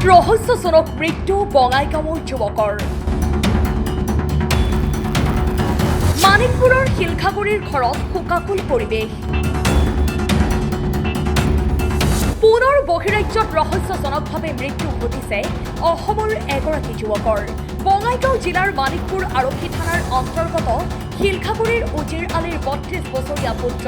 ৰহস্যজনক মৃত্যু বঙাইগাঁৱৰ যুৱকৰ। মানিকপুৰৰ শিলখাগুৰিৰ ঘৰত শোকাকুল পৰিৱেশ। পুনৰ বহিৰাজ্যত ৰহস্যজনকভাৱে মৃত্যু ঘটিছে অসমৰ এগৰাকী যুৱকৰ। বঙাইগাঁও জিলাৰ মানিকপুৰ আৰক্ষী থানাৰ অন্তৰ্গত শিলখাগুৰিৰ উজিৰ আলীৰ ৩২ বছৰীয়া পুত্ৰ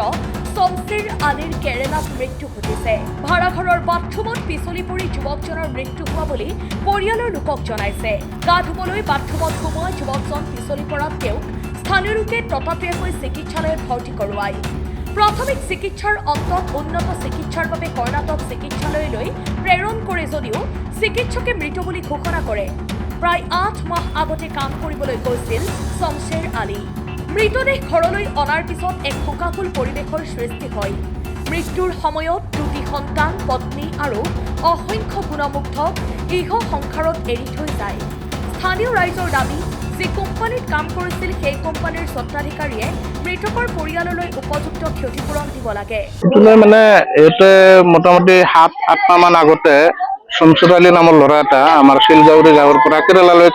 শমশেৰ আলীৰ কেৰেলাত মৃত্যু ঘটিছে। ভাড়াঘৰৰ বাথৰুমত পিছলি পৰি যুৱকজনৰ মৃত্যু হোৱা বুলি পৰিয়ালৰ লোকক জনাইছে। গা ধুবলৈ বাথৰুমত সোমোৱা যুৱকজন পিছলি পৰাত তেওঁক স্থানীয় লোকে ততাতৈয়াকৈ চিকিৎসালয়ত ভৰ্তি কৰোৱায়। প্ৰাথমিক চিকিৎসাৰ অন্তত উন্নত চিকিৎসাৰ বাবে কৰ্ণাটক চিকিৎসালয়লৈ প্ৰেৰণ কৰে যদিও চিকিৎসকে মৃত বুলি ঘোষণা কৰে। প্ৰায় ৮ মাহ আগতে কাম কৰিবলৈ গৈছিল শমশেৰ আলী। মৃতদেহ ঘৰলৈ অনাৰ পিছত এক শোকাকুল পৰিৱেশৰ সৃষ্টি হয়। মৃত্যুৰ সময়ত ২টি সন্তান, পত্নী আৰু অসংখ্য গুণমুগ্ধক ইহ সংসাৰত এৰি থৈ যায়। স্থানীয় ৰাইজৰ দাবী, যি কোম্পানীত কাম কৰিছিল সেই কোম্পানীৰ স্বত্বাধিকাৰীয়ে মৃতকৰ পৰিয়াললৈ উপযুক্ত ক্ষতিপূৰণ দিব লাগে। মানে ইয়াতে মোটামুটি ৭-৮ মাহ মান আগতে শমশেৰ আলী নামৰ ল'ৰা এটা আমাৰ শিলগাঁৱৰী গাঁৱৰ পৰা কেৰেলালৈ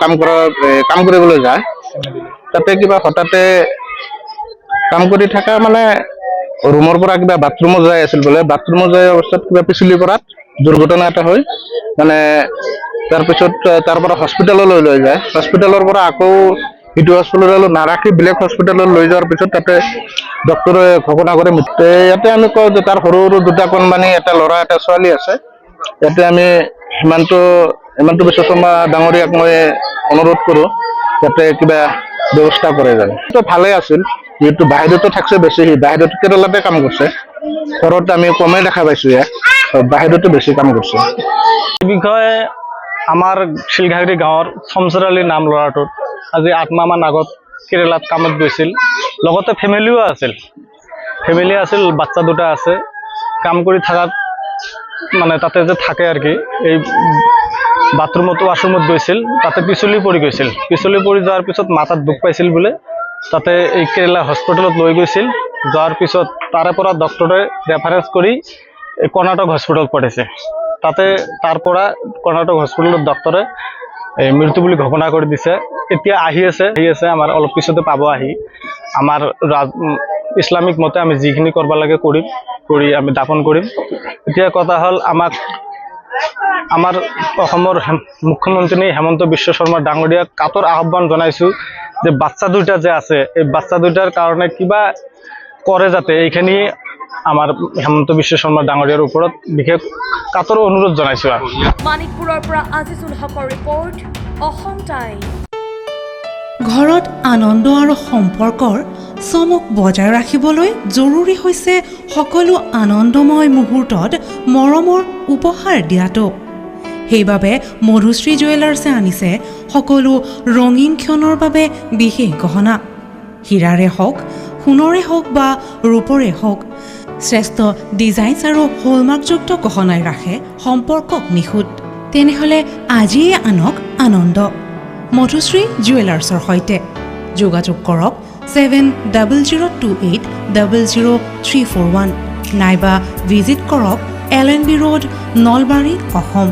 কাম কৰিবলৈ যায়। তাতে কিবা হঠাতে কাম কৰি থকা মানে ৰুমৰ পৰা কিবা বাথৰুমত যাই আছিল বোলে। বাথৰুমত যাই অৱস্থাত কিবা পিছলি পৰাত দুৰ্ঘটনা এটা হয়। মানে তাৰপিছত তাৰ পৰা হস্পিটেললৈ লৈ যায়। হস্পিটেলৰ পৰা আকৌ ইটো হস্পিটেলত নাৰাখি বেলেগ হস্পিটেলত লৈ যোৱাৰ পিছত তাতে ডক্টৰে ঘোষণা কৰে মৃত্যু। ইয়াতে আমি কওঁ যে তাৰ সৰু সৰু 2টা কণমানি, এটা ল'ৰা এটা ছোৱালী আছে। ইয়াতে আমি হিমন্ত বিশ্ব শৰ্মা ডাঙৰীয়াক মই অনুৰোধ কৰোঁ যাতে কিবা ব্যৱস্থা কৰে জানে। তো ভালে আছিল, যিহেতু বাহিৰতো থাকছে বেছি, বাহিৰত কেৰেলাতে কাম কৰিছে। ঘৰত আমি কমেই দেখা পাইছোঁ, ইয়াক বাহিৰতো বেছি কাম কৰিছে। এই বিষয়ে আমাৰ শিলখাগুৰি গাঁৱৰ শমশেৰ আলী নাম ল'ৰাটোত আজি ৮ মাহ মান আগত কেৰেলাত কামত গৈছিল। লগতে ফেমিলিও আছিল, বাচ্চা 2টা আছে। কাম কৰি থকাত মানে তাতে যে থাকে আৰু কি, এই বাথৰুমত ৱাছৰুমত গৈছিল, তাতে পিছলি পৰি গৈছিল। পিছলি পৰি যোৱাৰ পিছত মাথাত দুখ পাইছিল বোলে। তাতে এই কেৰেলা হস্পিটেলত লৈ গৈছিল। যোৱাৰ পিছত তাৰে পৰা ডক্টৰে ৰেফাৰেঞ্চ কৰি এই কৰ্ণাটক হস্পিটেলত পঠাইছে। তাতে তাৰ পৰা কৰ্ণাটক হস্পিটেলত ডক্টৰে মৃত্যু বুলি ঘোষণা কৰি দিছে। এতিয়া আহি আছে, আমাৰ অলপ পিছতে পাব আহি। আমাৰ ইছলামিক মতে আমি যিখিনি কৰিব লাগে কৰি আমি দাপন কৰিম। এতিয়া কথা হ'ল, আমাৰ অসমৰ মুখ্যমন্ত্ৰী হিমন্ত বিশ্ব শৰ্মা ডাঙৰীয়াক কাতৰ আহ্বান জনাইছোঁ যে বাচ্চা 2টা যে আছে, এই বাচ্চা 2টাৰ কাৰণে কিবা কৰে যাতে, এইখিনি আমাৰ হিমন্ত বিশ্ব শৰ্মা ডাঙৰীয়াৰ ওপৰত বিশেষ কাতৰ অনুৰোধ জনাইছোঁ। মানিকপুৰৰ পৰা আজিজুল হকৰ ৰিপৰ্ট, অসম টাইম। ঘৰত আনন্দ আৰু সম্পৰ্কৰ চমক বজাই ৰাখিবলৈ জৰুৰী হৈছে সকলো আনন্দময় মুহূৰ্তত মৰমৰ উপহাৰ দিয়াটো। সেইবাবে মধুশ্ৰী জুৱেলাৰ্ছে আনিছে সকলো ৰঙীন ক্ষণৰ বাবে বিশেষ গহনা। হীৰাৰে হওক, সোণৰে হওক বা ৰূপৰে হওক, শ্ৰেষ্ঠ ডিজাইনছ আৰু হলমাৰ্কযুক্ত গহনাই ৰাখে সম্পৰ্কক নিখুঁত। তেনেহ'লে আজিয়ে আনক আনন্দ মধুশ্ৰী জুৱেলাৰ্ছৰ সৈতে। যোগাযোগ কৰক 7002800341 নাইবা ভিজিট কৰক LNB ৰোড, নলবাৰী, অসম।